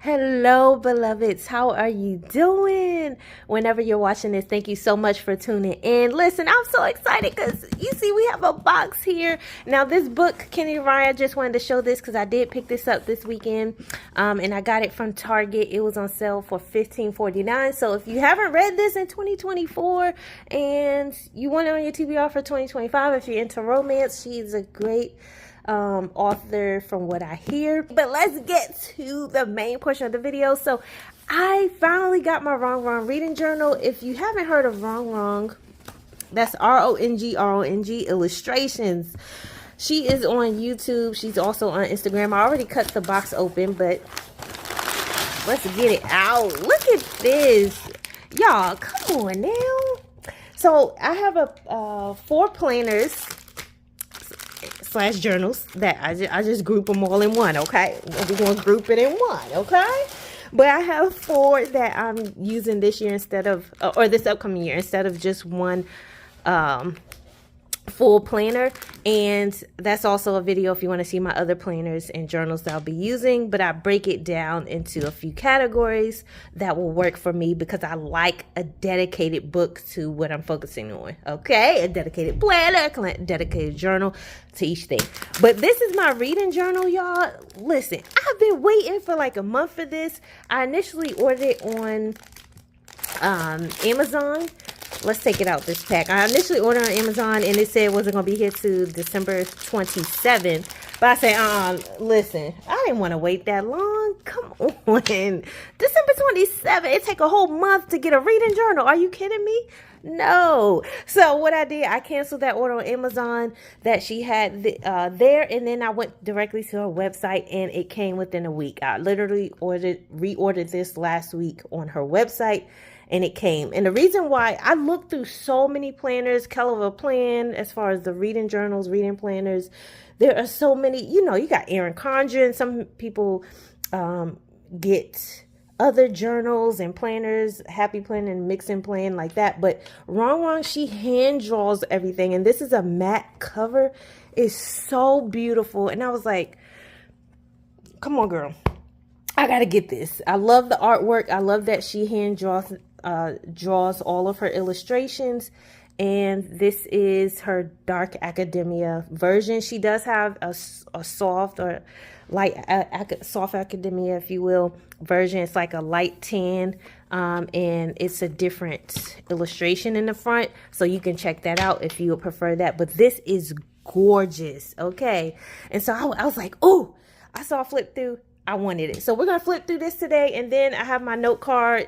Hello, beloveds. How are you doing? Whenever you're watching this, thank you so much for tuning in. Listen, I'm so excited because you see we have a box here. Now, this book, Kenny Ryan, I just wanted to show this because I did pick this up this weekend. And I got it from Target. It was on sale for $15.49. So if you haven't read this in 2024 and you want it on your TBR for 2025, if you're into romance, she's a great author from what I hear. But let's get to the main portion of the video. So I finally got my RongRong reading journal. If you haven't heard of RongRong, that's RongRong illustrations. She is on YouTube. She's also on Instagram. I already cut the box open, but let's get it out. Look at this, y'all. Come on now. So I have 4 planners / journals that I just group them all in one. Okay, we're gonna group it in one. Okay, but I have 4 that I'm using this year instead of or this upcoming year instead of just one full planner. And that's also a video if you want to see my other planners and journals that I'll be using, but I break it down into a few categories that will work for me because I like a dedicated book to what I'm focusing on. Okay, a dedicated planner, a dedicated journal to each thing. But this is my reading journal, y'all. Listen, I've been waiting for like a month for this. I initially ordered it on Amazon. Let's take it out, this pack. I initially ordered on Amazon and it said it wasn't going to be here to December 27th. But I said, listen, I didn't want to wait that long. Come on. December 27th. It take a whole month to get a reading journal. Are you kidding me? No. So what I did, I canceled that order on Amazon that she had there. And then I went directly to her website and it came within a week. I literally reordered this last week on her website. And it came. And the reason why I looked through so many planners, Kellover Plan, as far as the reading journals, reading planners, there are so many, you know, you got Erin Condren. Some people get other journals and planners, Happy Plan and Mix and Plan like that. But RongRong, she hand draws everything. And this is a matte cover. It's so beautiful. And I was like, come on, girl. I got to get this. I love the artwork. I love that she hand draws all of her illustrations, and this is her dark academia version. She does have a soft or light soft academia, if you will, version. It's like a light tan, and it's a different illustration in the front, so you can check that out if you would prefer that. But this is gorgeous. Okay, and so I was like, oh, I saw a flip through. I wanted it. So we're going to flip through this today. And then I have my note card.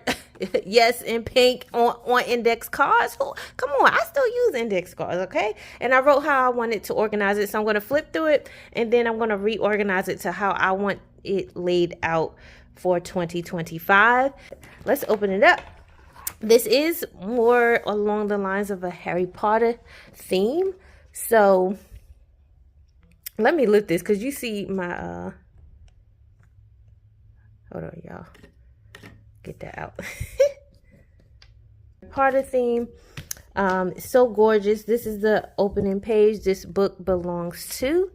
Yes, in pink on index cards. Come on. I still use index cards. Okay. And I wrote how I wanted to organize it. So I'm going to flip through it. And then I'm going to reorganize it to how I want it laid out for 2025. Let's open it up. This is more along the lines of a Harry Potter theme. So let me lift this because you see my... Hold on, y'all. Get that out. Potter theme. It's so gorgeous. This is the opening page this book belongs to.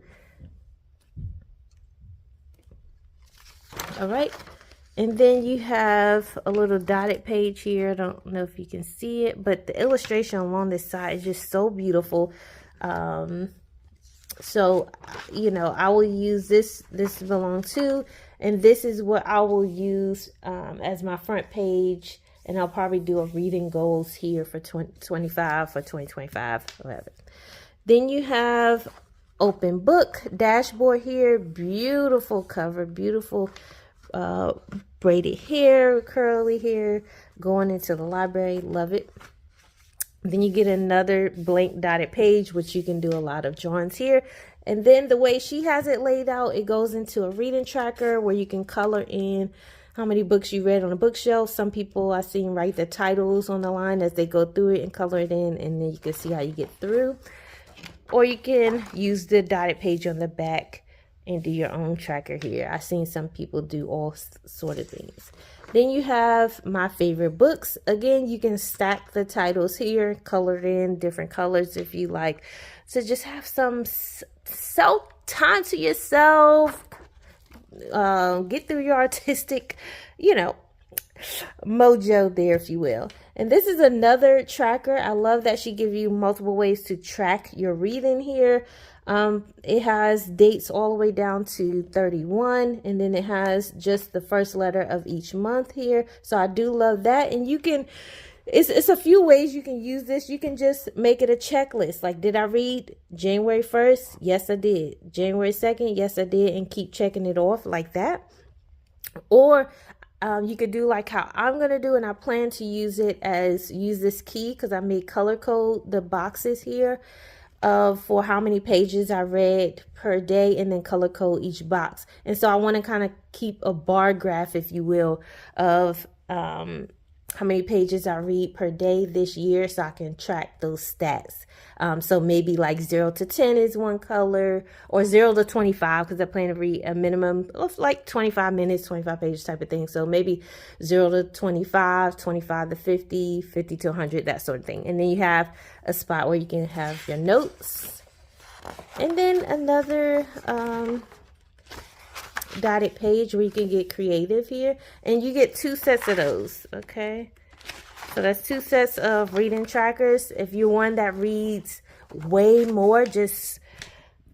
All right. And then you have a little dotted page here. I don't know if you can see it, but the illustration along this side is just so beautiful. So, you know, I will use this belongs to, and this is what I will use as my front page. And I'll probably do a reading goals here for 2025 for 2025, whatever. Then you have open book dashboard here. Beautiful cover, beautiful braided hair, curly hair going into the library. Love it. Then you get another blank dotted page, which you can do a lot of drawings here. And then the way she has it laid out, it goes into a reading tracker where you can color in how many books you read on a bookshelf. Some people I've seen write the titles on the line as they go through it and color it in, and then you can see how you get through. Or you can use the dotted page on the back and do your own tracker here. I've seen some people do all sort of things. Then you have my favorite books. Again, you can stack the titles here, color in different colors if you like. So just have some self time to yourself. get through your artistic, you know, mojo there, if you will. And this is another tracker. I love that she gives you multiple ways to track your reading here. It has dates all the way down to 31, and then it has just the first letter of each month here. So I do love that. And you can, it's a few ways you can use this. You can just make it a checklist. Like, did I read January 1st? Yes, I did. January 2nd? Yes, I did. And keep checking it off like that. Or you could do like how I'm going to do, and I plan to use this key because I made color code the boxes here for how many pages I read per day, and then color code each box. And so I want to kind of keep a bar graph, if you will, of how many pages I read per day this year, so I can track those stats. So maybe like 0 to 10 is one color, or 0 to 25, because I plan to read a minimum of like 25 minutes, 25 pages type of thing. So maybe 0 to 25, 25 to 50, 50 to 100, that sort of thing. And then you have a spot where you can have your notes. And then another dotted page where you can get creative here, and you get 2 sets of those. Okay, so that's 2 sets of reading trackers. If you're one that reads way more just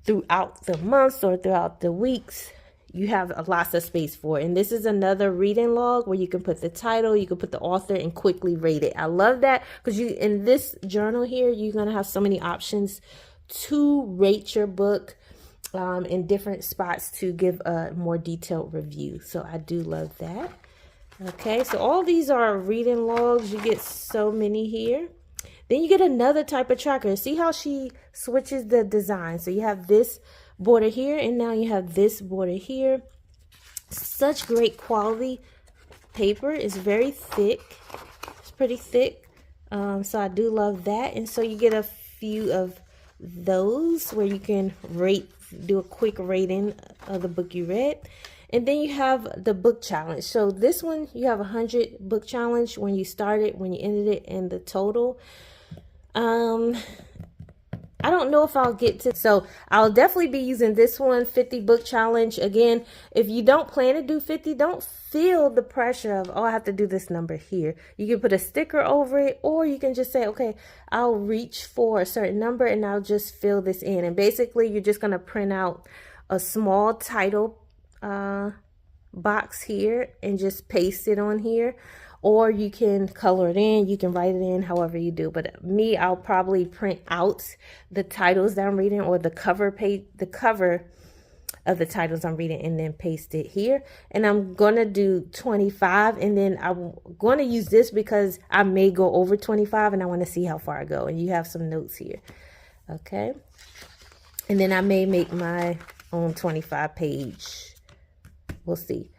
throughout the months or throughout the weeks, you have lots of space for it. And this is another reading log where you can put the title, you can put the author, and quickly rate it. I love that because you, in this journal here, you're gonna have so many options to rate your book in different spots to give a more detailed review. So I do love that. Okay, so all these are reading logs. You get so many here. Then you get another type of tracker. See how she switches the design. So you have this border here, and now you have this border here. Such great quality paper. It's very thick. It's pretty thick. So I do love that. And so you get a few of those where you can do a quick rating of the book you read. And then you have the book challenge. So this one, you have 100 book challenge when you started, when you ended it, and the total. I don't know if I'll get to, so I'll definitely be using this one, 50 book challenge. Again, if you don't plan to do 50, don't feel the pressure of, oh, I have to do this number here. You can put a sticker over it, or you can just say, okay, I'll reach for a certain number and I'll just fill this in. And basically you're just going to print out a small title box here and just paste it on here. Or you can color it in, you can write it in, however you do. But me, I'll probably print out the titles that I'm reading, or the cover page, the cover of the titles I'm reading, and then paste it here. And I'm gonna do 25, and then I'm gonna use this because I may go over 25 and I want to see how far I go. And you have some notes here. Okay. And then I may make my own 25 page. We'll see.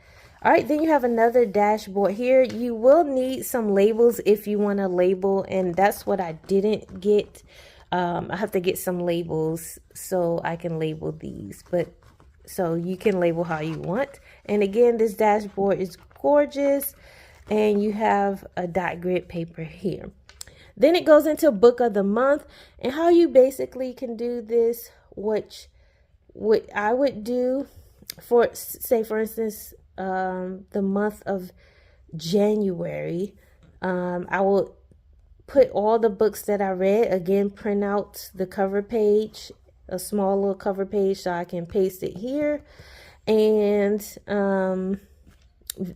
All right, then you have another dashboard here. You will need some labels if you want to label, and that's what I didn't get. I have to get some labels so I can label these, but so you can label how you want. And again, this dashboard is gorgeous, and you have a dot grid paper here. Then it goes into book of the month, and how you basically can do this, which what I would do for, say for instance, the month of January, I will put all the books that I read, again, print out the cover page, a small little cover page, so I can paste it here, and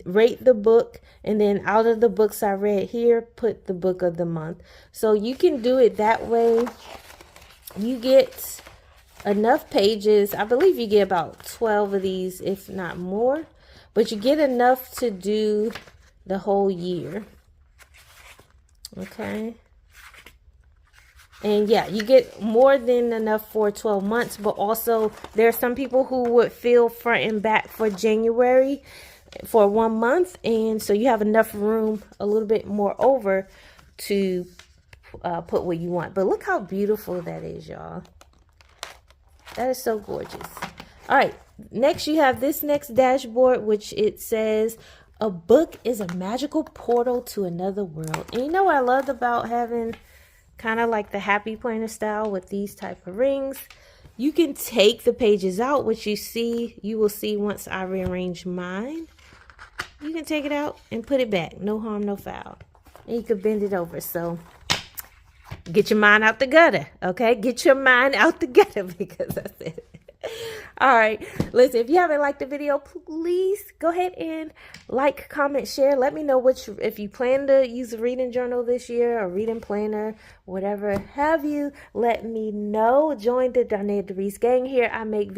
rate the book, and then out of the books I read here, put the book of the month. So you can do it that way. You get enough pages. I believe you get about 12 of these, if not more. But you get enough to do the whole year. Okay. And yeah, you get more than enough for 12 months. But also, there are some people who would fill front and back for January for 1 month. And so you have enough room, a little bit more over, to put what you want. But look how beautiful that is, y'all. That is so gorgeous. All right. Next, you have this next dashboard, which it says, a book is a magical portal to another world. And you know what I loved about having kind of like the happy planner style with these type of rings? You can take the pages out, which you will see once I rearrange mine. You can take it out and put it back. No harm, no foul. And you can bend it over. So get your mind out the gutter, okay? Get your mind out the gutter because that's it. All right, listen, if you haven't liked the video, please go ahead and like, comment, share. Let me know if you plan to use a reading journal this year, or reading planner, whatever have you. Let me know. Join the Darnaya Darice gang here. I make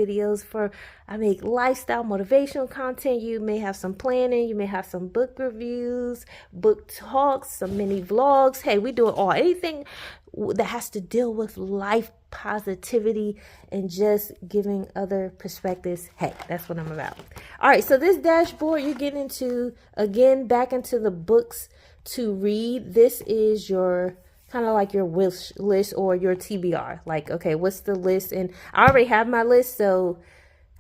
lifestyle motivational content. You may have some planning, you may have some book reviews, book talks, some mini vlogs. Hey, we do it all. Anything that has to deal with life, positivity, and just giving other perspectives. Hey, that's what I'm about. All right, so this dashboard, you're getting into, again, back into the books to read. This is your kind of like your wish list or your TBR. Like, okay, what's the list? And I already have my list, so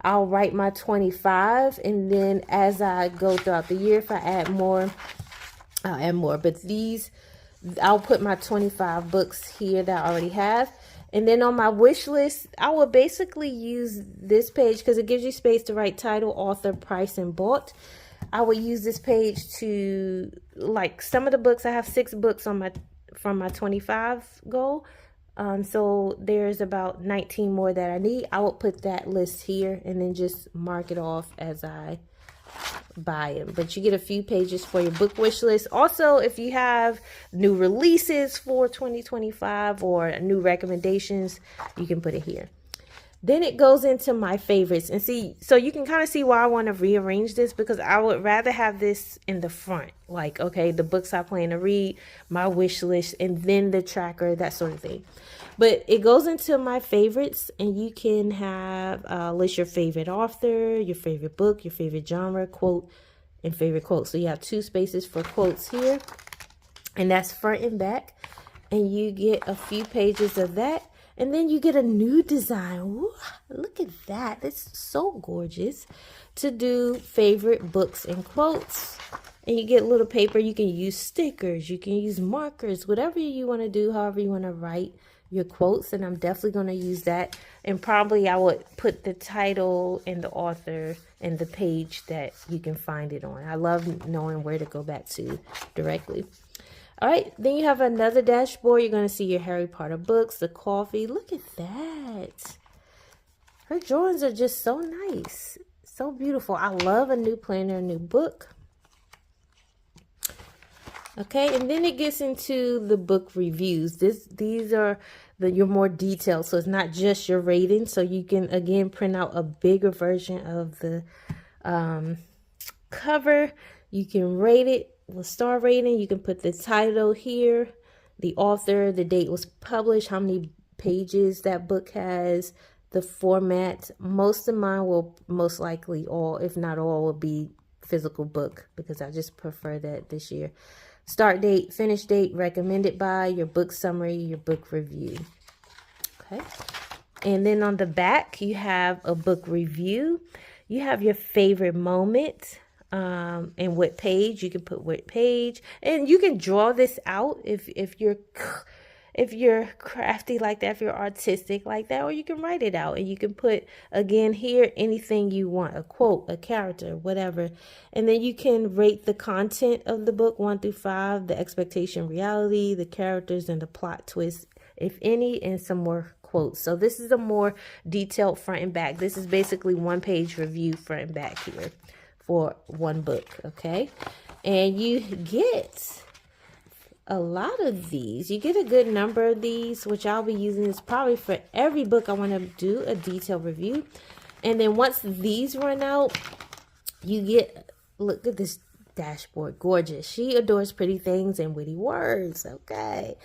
I'll write my 25, and then as I go throughout the year, if I add more, I'll add more. But these, I'll put my 25 books here that I already have. And then on my wish list, I will basically use this page because it gives you space to write title, author, price, and bought. I would use this page to, like, some of the books. I have 6 books on from my 25 goal. So there's about 19 more that I need. I will put that list here and then just mark it off as I buy them. But you get a few pages for your book wish list. Also, if you have new releases for 2025 or new recommendations, you can put it here. Then it goes into my favorites, and see, so you can kind of see why I want to rearrange this, because I would rather have this in the front, like, okay, the books I plan to read, my wish list, and then the tracker, that sort of thing. But it goes into my favorites, and you can have list your favorite author, your favorite book, your favorite genre, quote, and favorite quote. So you have 2 spaces for quotes here, and that's front and back, and you get a few pages of that. And then you get a new design. Ooh, look at that. It's so gorgeous. To do favorite books and quotes. And you get a little paper. You can use stickers. You can use markers. Whatever you want to do, however you want to write your quotes. And I'm definitely going to use that. And probably I would put the title and the author and the page that you can find it on. I love knowing where to go back to directly. All right, then you have another dashboard. You're going to see your Harry Potter books, the coffee. Look at that. Her drawings are just so nice. So beautiful. I love a new planner, a new book. Okay, and then it gets into the book reviews. These are your more detailed, so it's not just your rating. So you can, again, print out a bigger version of the cover. You can rate it. With star rating, you can put the title here, the author, the date was published, how many pages that book has, the format. Most of mine will most likely all, if not all, will be physical book because I just prefer that this year. Start date, finish date, recommended by, your book summary, your book review. Okay. And then on the back, you have a book review. You have your favorite moment. And what page you can put, what page, and you can draw this out if you're crafty like that, if you're artistic like that, or you can write it out and you can put, again, here anything you want, a quote, a character, whatever. And then you can rate the content of the book 1 through 5, the expectation, reality, the characters, and the plot twist, if any, and some more quotes. So this is a more detailed front and back. This is basically 1-page review front and back here for one book. Okay, and you get a lot of these. You get a good number of these, which I'll be using this probably for every book I want to do a detailed review. And then once these run out, you get, look at this dashboard, gorgeous. She adores pretty things and witty words. Okay,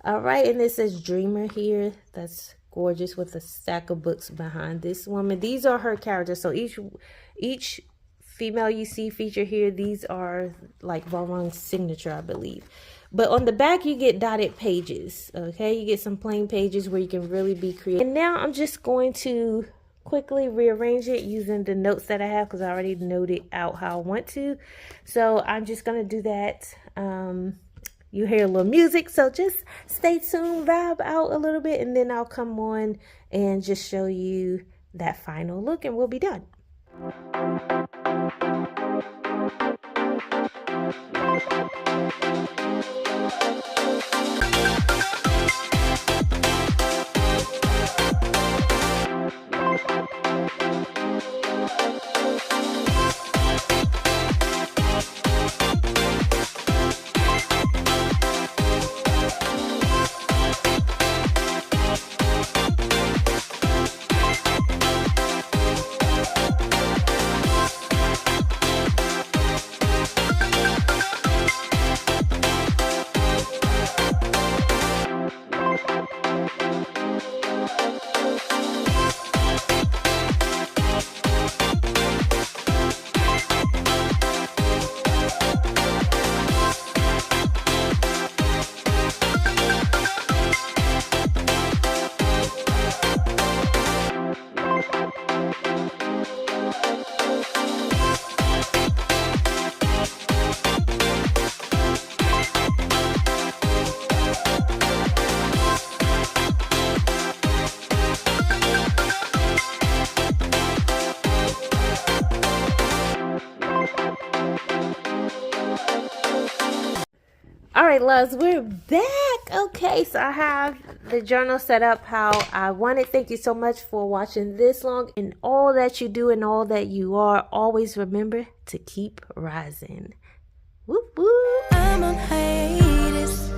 all right, and it says dreamer here. That's gorgeous with a stack of books behind this woman. These are her characters. So each female you see featured here, these are like RongRong's signature, I believe. But on the back, you get dotted pages. Okay, you get some plain pages where you can really be creative. And now I'm just going to quickly rearrange it using the notes that I have because I already noted out how I want to. So I'm just going to do that you hear a little music. So just stay tuned, vibe out a little bit, and then I'll come on and just show you that final look and we'll be done. All right, loves, we're back. Okay, so I have the journal set up how I wanted. Thank you so much for watching this long, and all that you do and all that you are. Always remember to keep rising. Whoop, whoop. I'm on hiatus.